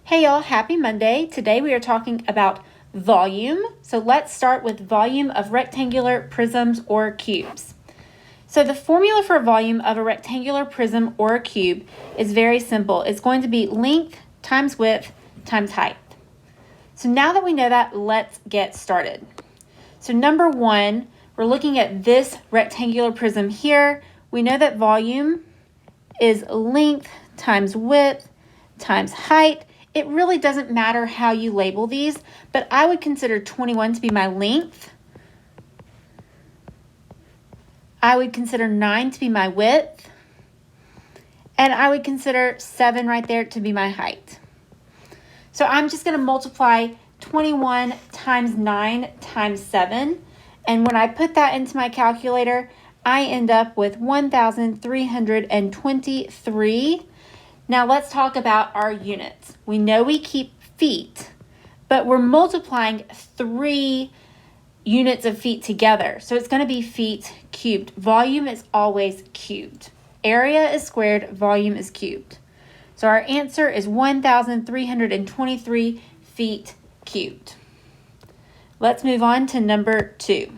Hey y'all, happy Monday. Today we are talking about volume. So let's start with volume of rectangular prisms or cubes. So the formula for volume of a rectangular prism or a cube is very simple. It's going to be length times width times height. So now that we know that, let's get started. So number one, we're looking at this rectangular prism here. We know that volume is length times width times height. It really doesn't matter how you label these, but I would consider 21 to be my length. I would consider 9 to be my width. And I would consider 7 right there to be my height. So I'm just going to multiply 21 times 9 times 7. And when I put that into my calculator, I end up with 1,323. Now let's talk about our units. We know we keep feet, but we're multiplying 3 units of feet together. So it's going to be feet cubed. Volume is always cubed. Area is squared, volume is cubed. So our answer is 1,323 feet cubed. Let's move on to number 2.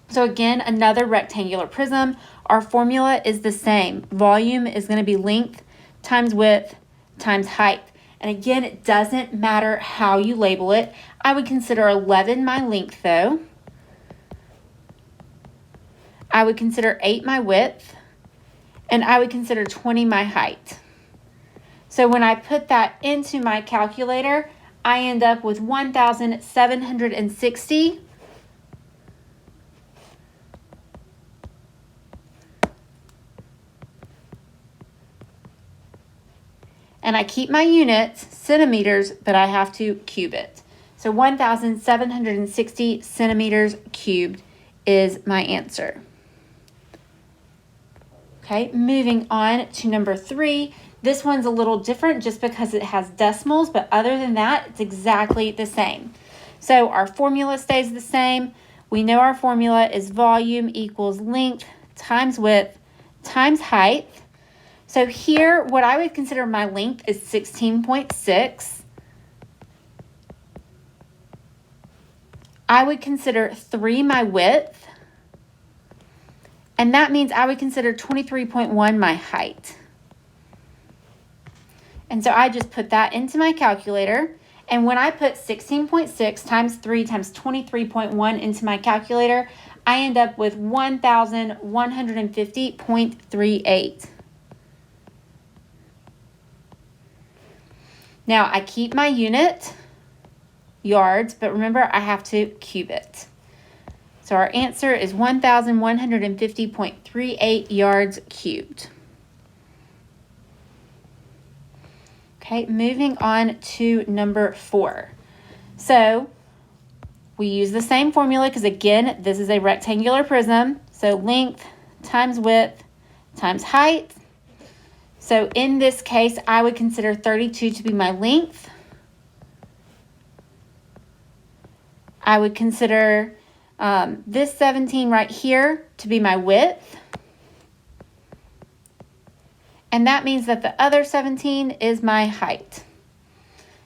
So again, another rectangular prism. Our formula is the same. Volume is going to be length times width times height. And again, it doesn't matter how you label it. I would consider 11 my length though. I would consider 8 my width. And I would consider 20 my height. So when I put that into my calculator, I end up with 1,760. And I keep my units, centimeters, but I have to cube it. So 1,760 centimeters cubed is my answer. Okay, moving on to number 3. This one's a little different just because it has decimals, but other than that, it's exactly the same. So our formula stays the same. We know our formula is volume equals length times width times height. So here, what I would consider my length is 16.6. I would consider 3 my width. And that means I would consider 23.1 my height. And so I just put that into my calculator. And when I put 16.6 times 3 times 23.1 into my calculator, I end up with 1,150.38. Now I keep my unit, yards, but remember I have to cube it. So our answer is 1,150.38 yards cubed. Okay, moving on to number 4. So we use the same formula because again, this is a rectangular prism. So length times width times height. So in this case, I would consider 32 to be my length. I would consider this 17 right here to be my width. And that means that the other 17 is my height.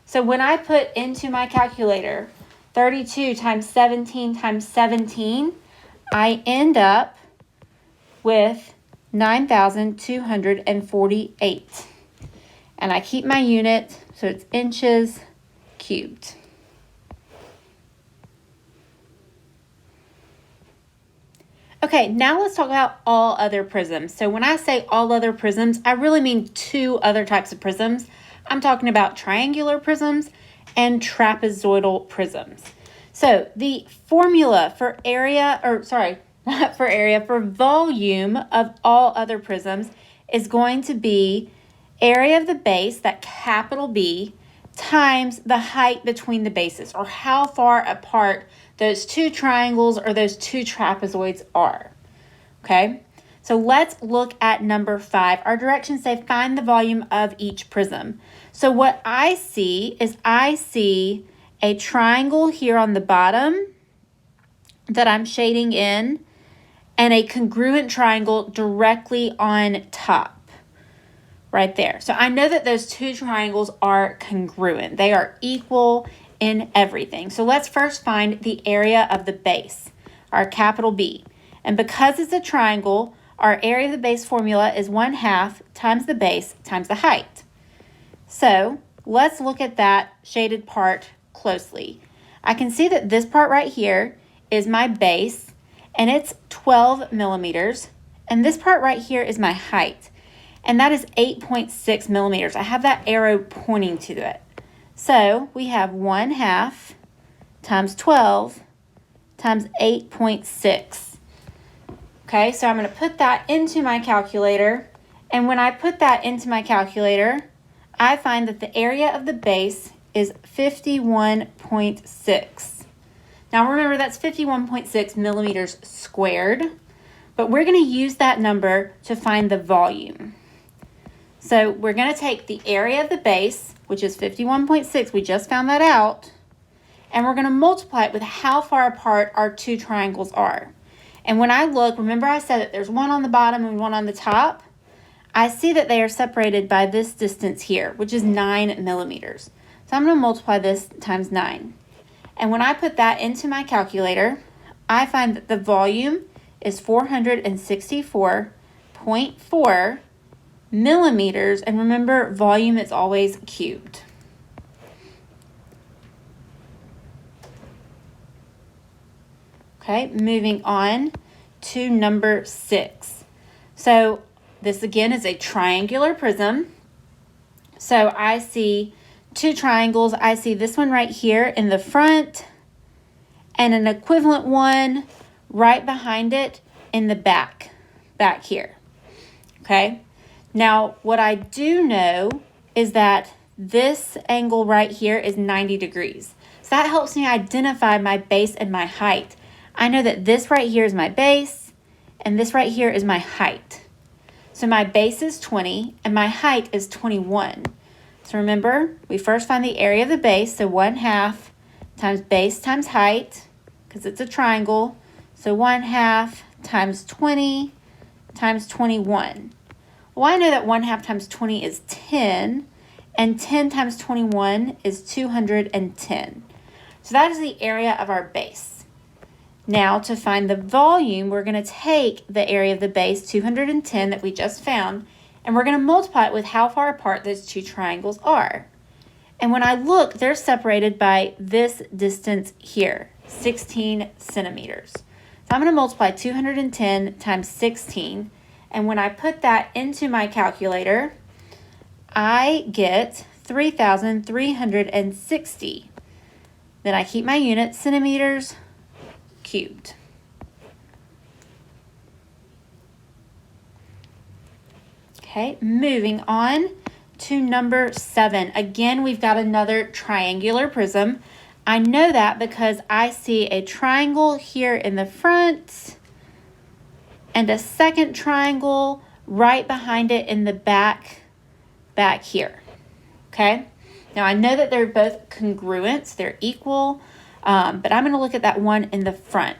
So when I put into my calculator 32 times 17 times 17, I end up with 9,248. And I keep my unit, so it's inches cubed. Okay, now let's talk about all other prisms. So when I say all other prisms, I really mean 2 other types of prisms. I'm talking about triangular prisms and trapezoidal prisms. So the formula for for volume of all other prisms is going to be area of the base, that capital B, times the height between the bases, or how far apart those 2 triangles or those 2 trapezoids are. Okay, so let's look at number 5. Our directions say find the volume of each prism. So what I see is I see a triangle here on the bottom that I'm shading in, and a congruent triangle directly on top, right there. So I know that those two triangles are congruent. They are equal in everything. So let's first find the area of the base, our capital B. And because it's a triangle, our area of the base formula is 1/2 times the base times the height. So let's look at that shaded part closely. I can see that this part right here is my base, and it's 12 millimeters. And this part right here is my height, and that is 8.6 millimeters. I have that arrow pointing to it. So we have 1/2 times 12 times 8.6. Okay, so I'm going to put that into my calculator. And when I put that into my calculator, I find that the area of the base is 51.6. Now remember, that's 51.6 millimeters squared, but we're going to use that number to find the volume. So we're going to take the area of the base, which is 51.6, we just found that out, and we're going to multiply it with how far apart our two triangles are. And when I look, remember I said that there's one on the bottom and one on the top? I see that they are separated by this distance here, which is 9 millimeters. So I'm going to multiply this times 9. And when I put that into my calculator, I find that the volume is 464.4 millimeters. And remember, volume is always cubed. Okay, moving on to number 6. So this again is a triangular prism. So I see two triangles. I see this one right here in the front and an equivalent one right behind it in the back here. Okay, now what I do know is that this angle right here is 90 degrees. So that helps me identify my base and my height. I know that this right here is my base and this right here is my height. So my base is 20 and my height is 21. So remember, we first find the area of the base, so 1/2 times base times height, because it's a triangle. So 1/2 times 20 times 21. Well, I know that 1/2 times 20 is 10, and 10 times 21 is 210. So that is the area of our base. Now, to find the volume, we're going to take the area of the base, 210, that we just found, and we're going to multiply it with how far apart those two triangles are. And when I look, they're separated by this distance here, 16 centimeters. So I'm going to multiply 210 times 16, and when I put that into my calculator, I get 3,360. Then I keep my units, centimeters cubed. Okay, moving on to number 7. Again, we've got another triangular prism. I know that because I see a triangle here in the front and a second triangle right behind it in the back here. Okay, now I know that they're both congruent, so they're equal. But I'm going to look at that one in the front.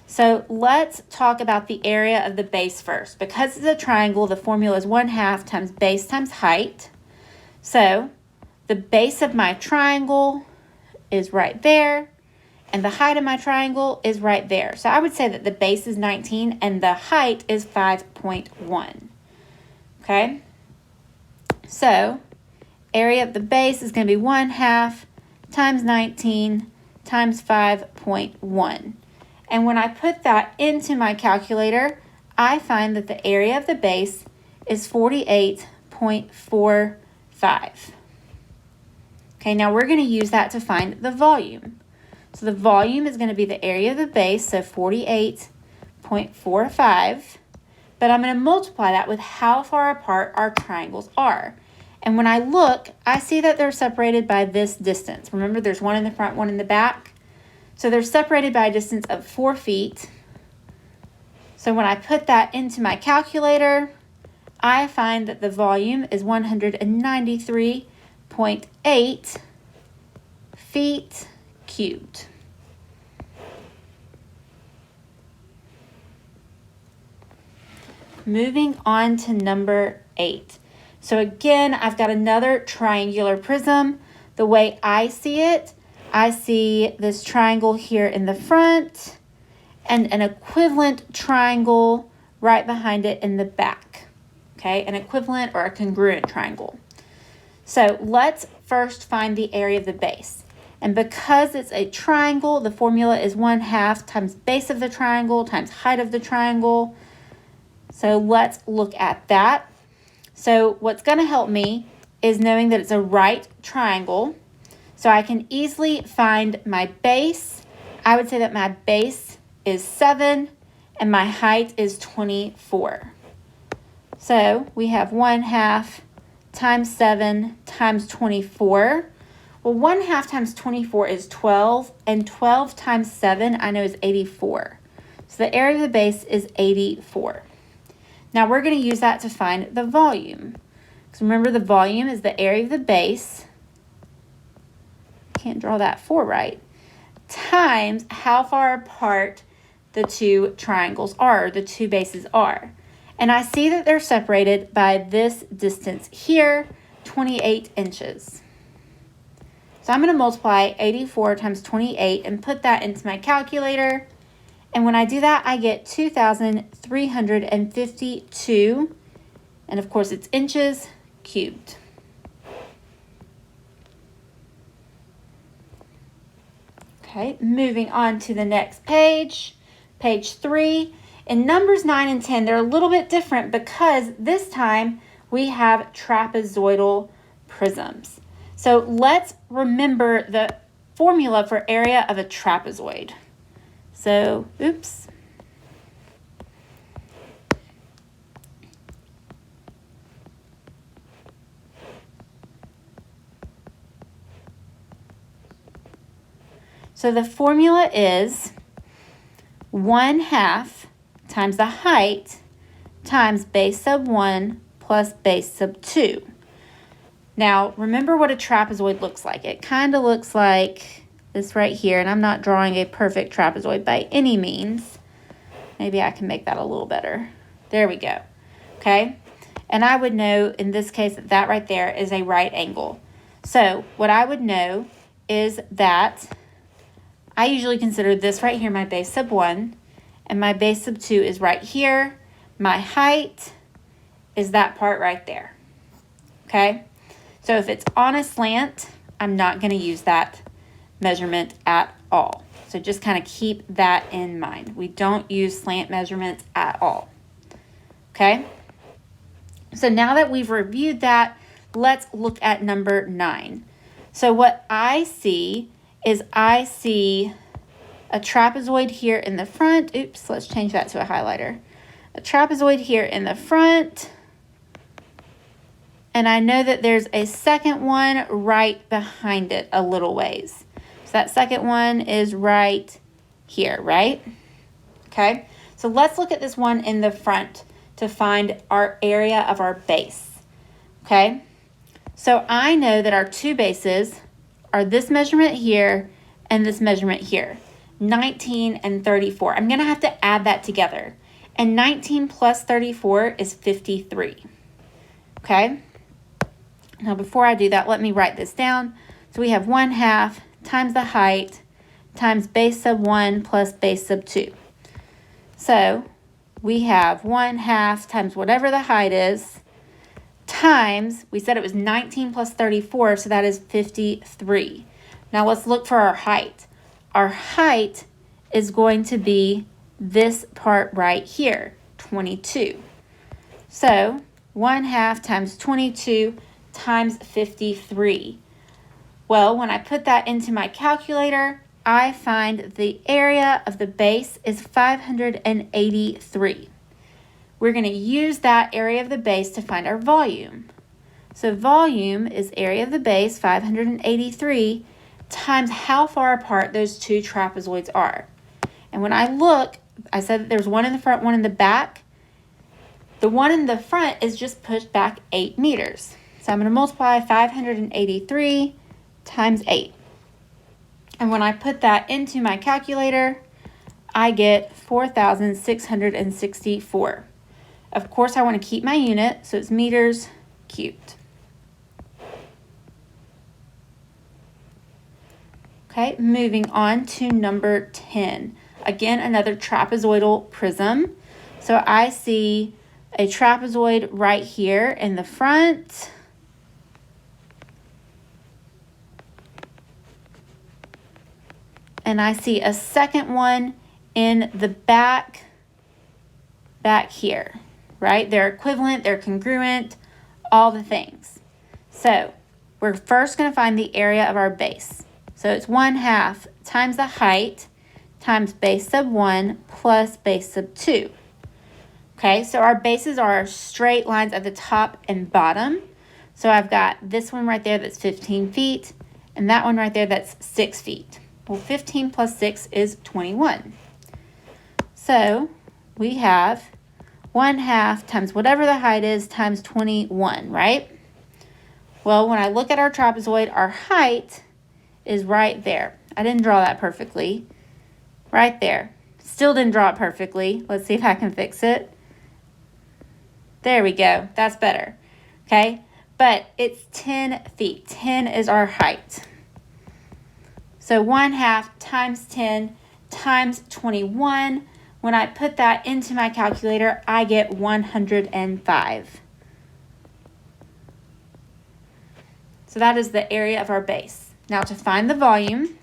So let's talk about the area of the base first. Because it's a triangle, the formula is 1/2 times base times height. So the base of my triangle is right there, and the height of my triangle is right there. So I would say that the base is 19 and the height is 5.1. Okay? So area of the base is going to be 1/2 times 19 times 5.1. And when I put that into my calculator, I find that the area of the base is 48.45. Okay, now we're going to use that to find the volume. So the volume is going to be the area of the base, so 48.45. But I'm going to multiply that with how far apart our triangles are. And when I look, I see that they're separated by this distance. Remember, there's one in the front, one in the back. So they're separated by a distance of 4 feet. So when I put that into my calculator, I find that the volume is 193.8 feet cubed. Moving on to number 8. So again, I've got another triangular prism. The way I see this triangle here in the front and an equivalent triangle right behind it in the back. Okay, an equivalent or a congruent triangle. So let's first find the area of the base. And because it's a triangle, the formula is 1/2 times base of the triangle times height of the triangle. So let's look at that. So what's going to help me is knowing that it's a right triangle. So I can easily find my base. I would say that my base is 7 and my height is 24. So we have 1/2 times 7 times 24. Well, 1/2 times 24 is 12, and 12 times 7 I know is 84. So the area of the base is 84. Now we're going to use that to find the volume. Because remember, the volume is the area of the base. Can't draw that 4 right. Times how far apart the two triangles are, or the two bases are. And I see that they're separated by this distance here, 28 inches. So I'm going to multiply 84 times 28 and put that into my calculator. And when I do that, I get 2,352. And of course, it's inches cubed. Okay, moving on to the next page, page 3. In numbers 9 and 10, they're a little bit different because this time we have trapezoidal prisms. So let's remember the formula for area of a trapezoid. So, oops. So the formula is 1/2 times the height times base sub 1 plus base sub 2. Now, remember what a trapezoid looks like. It kind of looks like this right here, and I'm not drawing a perfect trapezoid by any means. Maybe I can make that a little better. There we go. Okay, and I would know in this case that that right there is a right angle. So what I would know is that I usually consider this right here my base sub 1, and my base sub 2 is right here. My height is that part right there. Okay, so if it's on a slant, I'm not going to use that measurement at all. So just kind of keep that in mind. We don't use slant measurements at all. Okay, so now that we've reviewed that, let's look at number 9. So what I see is I see a trapezoid here in the front. Oops, let's change that to a highlighter. A trapezoid here in the front. And I know that there's a second one right behind it a little ways. So that second one is right here, right? Okay, so let's look at this one in the front to find our area of our base. Okay, so I know that our two bases are this measurement here and this measurement here, 19 and 34. I'm going to have to add that together. And 19 plus 34 is 53. Okay? Now before I do that, let me write this down. So we have 1/2 times the height times base sub 1 plus base sub 2. So we have 1/2 times whatever the height is times, we said it was 19 plus 34, so that is 53. Now let's look for our height. Our height is going to be this part right here, 22. So 1/2 times 22 times 53. Well, when I put that into my calculator, I find the area of the base is 583. We're going to use that area of the base to find our volume. So volume is area of the base, 583, times how far apart those two trapezoids are. And when I look, I said that there's one in the front, one in the back. The one in the front is just pushed back 8 meters. So I'm going to multiply 583 times 8. And when I put that into my calculator, I get 4,664. Of course, I want to keep my unit, so it's meters cubed. Okay, moving on to number 10. Again, another trapezoidal prism. So I see a trapezoid right here in the front. And I see a second one in the back here, right? They're equivalent, they're congruent, all the things. So we're first going to find the area of our base. So it's 1/2 times the height times base sub 1 plus base sub 2. Okay, so our bases are straight lines at the top and bottom. So I've got this one right there that's 15 feet, and that one right there that's 6 feet. Well, 15 plus 6 is 21. So we have 1/2 times whatever the height is times 21, right? Well, when I look at our trapezoid, our height is right there. I didn't draw that perfectly. Right there. Still didn't draw it perfectly. Let's see if I can fix it. There we go. That's better. Okay? But it's 10 feet. 10 is our height. So 1/2 times 10 times 21. When I put that into my calculator, I get 105. So that is the area of our base. Now to find the volume,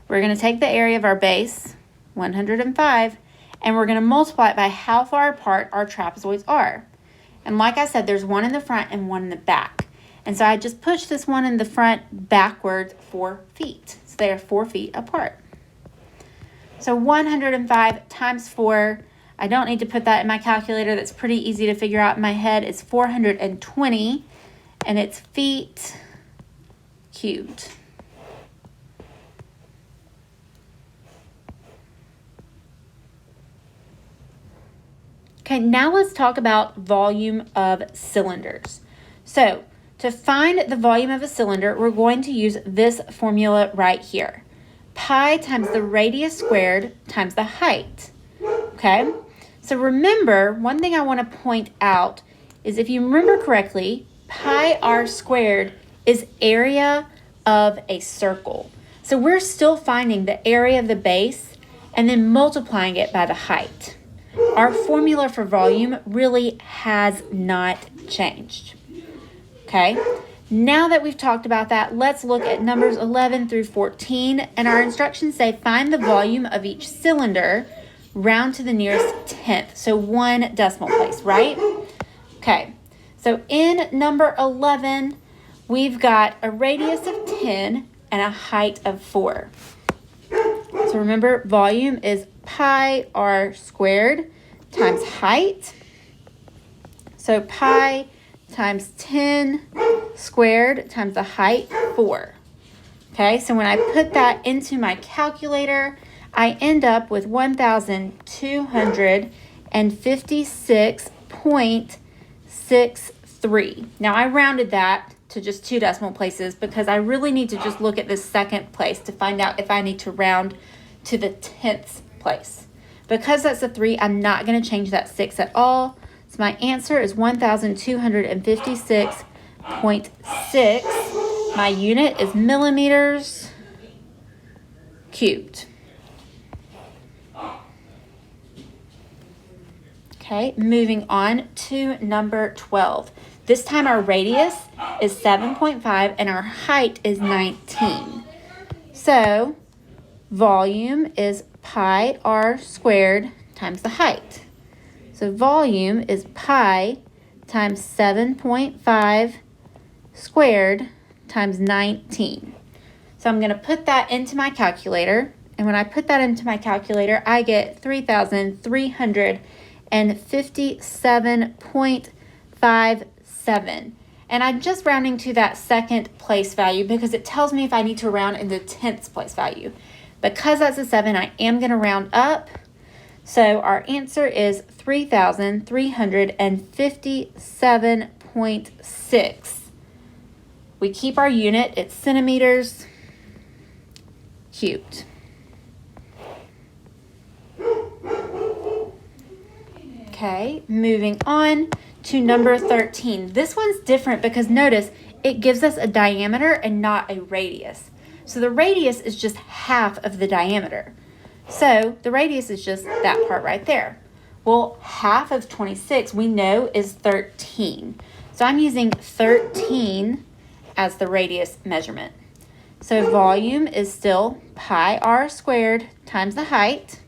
we're going to take the area of our base, 105, and we're going to multiply it by how far apart our trapezoids are. And like I said, there's one in the front and one in the back. And so I just pushed this one in the front backwards 4 feet. So they are 4 feet apart. So 105 times 4, I don't need to put that in my calculator. That's pretty easy to figure out in my head. It's 420, and it's feet cubed. Okay, now let's talk about volume of cylinders. So to find the volume of a cylinder, we're going to use this formula right here. Pi times the radius squared times the height. Okay, so remember, one thing I want to point out is if you remember correctly, pi r squared is area of a circle. So we're still finding the area of the base and then multiplying it by the height. Our formula for volume really has not changed. Okay, now that we've talked about that, let's look at numbers 11 through 14. And our instructions say find the volume of each cylinder, round to the nearest tenth. So 1 decimal place, right? Okay, so in number 11, we've got a radius of 10 and a height of 4. So remember, volume is pi r squared times height. So pi times 10 squared times the height, 4. Okay, so when I put that into my calculator, I end up with 1,256.63. Now I rounded that to just 2 decimal places because I really need to just look at the second place to find out if I need to round to the 10th place. Because that's a 3, I'm not going to change that 6 at all. So my answer is 1,256.6. My unit is millimeters cubed. Okay, moving on to number 12. This time our radius is 7.5 and our height is 19. So volume is pi r squared times the height. So volume is pi times 7.5 squared times 19. So I'm going to put that into my calculator. And when I put that into my calculator, I get 3,357.57. And I'm just rounding to that second place value because it tells me if I need to round in the 10th place value. Because that's a 7, I am going to round up. So our answer is 3,357.6. We keep our unit, it's centimeters cubed. Okay, moving on to number 13. This one's different because notice it gives us a diameter and not a radius. So the radius is just half of the diameter. So the radius is just that part right there. Well, half of 26 we know is 13. So I'm using 13 as the radius measurement. So volume is still pi r squared times the height.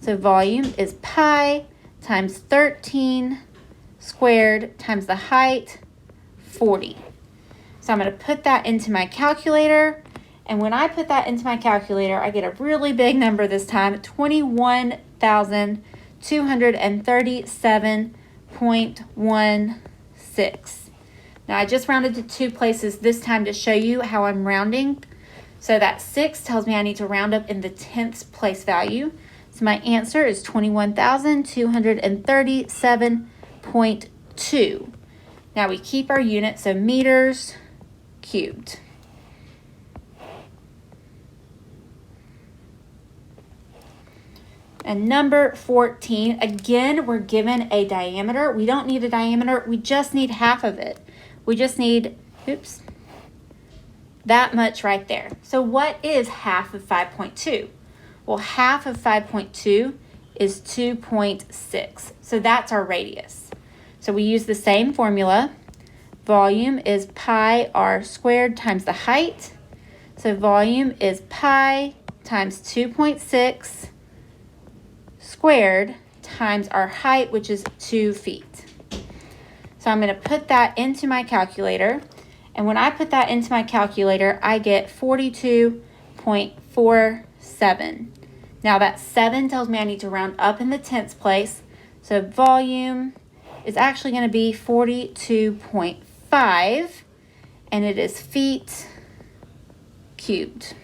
So volume is pi times 13 squared times the height, 40. So I'm going to put that into my calculator. And when I put that into my calculator, I get a really big number this time, 21,237.16. Now I just rounded to 2 places this time to show you how I'm rounding. So that 6 tells me I need to round up in the 10th place value. So my answer is 21,237.2. Now we keep our units, so meters cubed. And number 14, again, we're given a diameter. We don't need a diameter, we just need half of it. We just need, that much right there. So what is half of 5.2? Well, half of 5.2 is 2.6. So that's our radius. So we use the same formula. Volume is pi r squared times the height. So volume is pi times 2.6 squared times our height, which is 2 feet. So I'm going to put that into my calculator. And when I put that into my calculator, I get 42.47. Now that 7 tells me I need to round up in the 10th place. So volume is actually going to be 42.5, and it is feet cubed.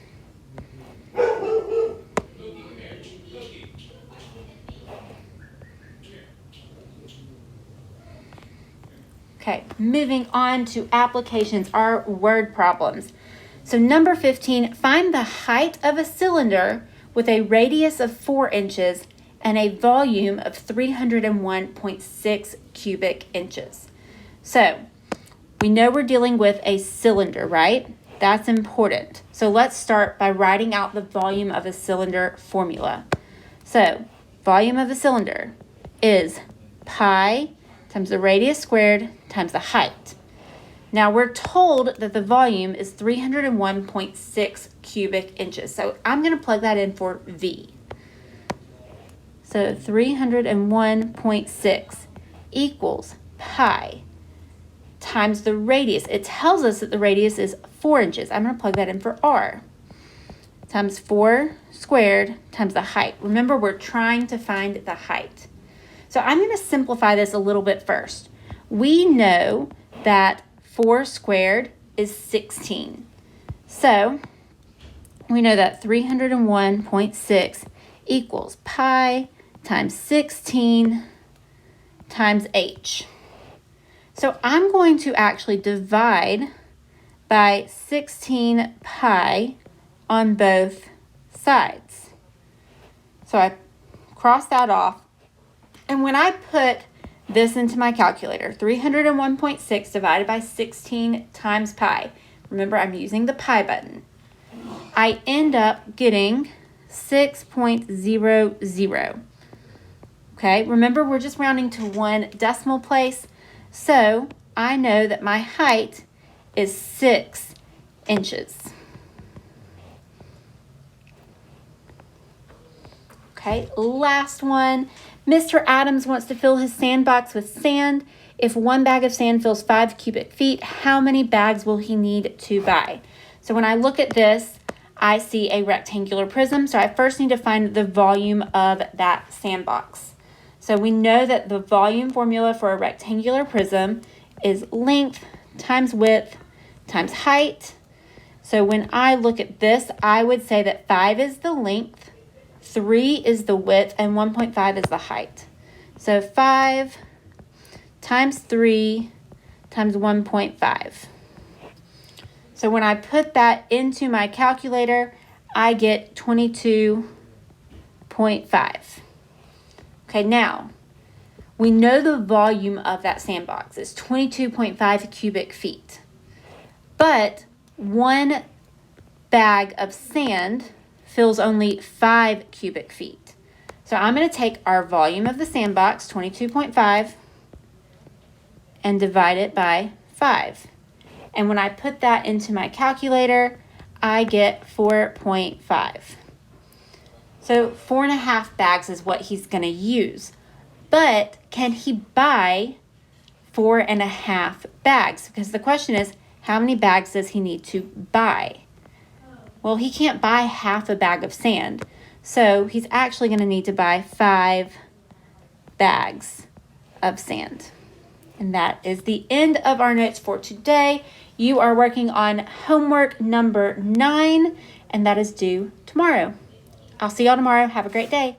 Okay, moving on to applications, our word problems. So number 15, find the height of a cylinder with a radius of 4 inches and a volume of 301.6 cubic inches. So we know we're dealing with a cylinder, right? That's important. So let's start by writing out the volume of a cylinder formula. So volume of a cylinder is pi times the radius squared times the height. Now we're told that the volume is 301.6 cubic inches. So I'm going to plug that in for V. So 301.6 equals pi times the radius. It tells us that the radius is 4 inches. I'm going to plug that in for R. Times 4 squared times the height. Remember, we're trying to find the height. So I'm going to simplify this a little bit first. We know that 4 squared is 16. So we know that 301.6 equals pi times 16 times h. So I'm going to actually divide by 16 pi on both sides. So I cross that off. And when I put this into my calculator, 301.6 divided by 16 times pi, remember I'm using the pi button, I end up getting 6.00. Okay, remember we're just rounding to 1 decimal place, so I know that my height is 6 inches. Okay, last one. Mr. Adams wants to fill his sandbox with sand. If 1 bag of sand fills 5 cubic feet, how many bags will he need to buy? So when I look at this, I see a rectangular prism. So I first need to find the volume of that sandbox. So we know that the volume formula for a rectangular prism is length times width times height. So when I look at this, I would say that 5 is the length, 3 is the width, and 1.5 is the height. So 5 times 3 times 1.5. So when I put that into my calculator, I get 22.5. Okay, now, We know the volume of that sandbox is 22.5 cubic feet. But 1 bag of sand fills only 5 cubic feet. So I'm going to take our volume of the sandbox, 22.5, and divide it by 5. And when I put that into my calculator, I get 4.5. So 4.5 bags is what he's going to use. But can he buy 4.5 bags? Because the question is, how many bags does he need to buy? Well, he can't buy half a bag of sand. So he's actually going to need to buy 5 bags of sand. And that is the end of our notes for today. You are working on homework number 9, and that is due tomorrow. I'll see y'all tomorrow. Have a great day.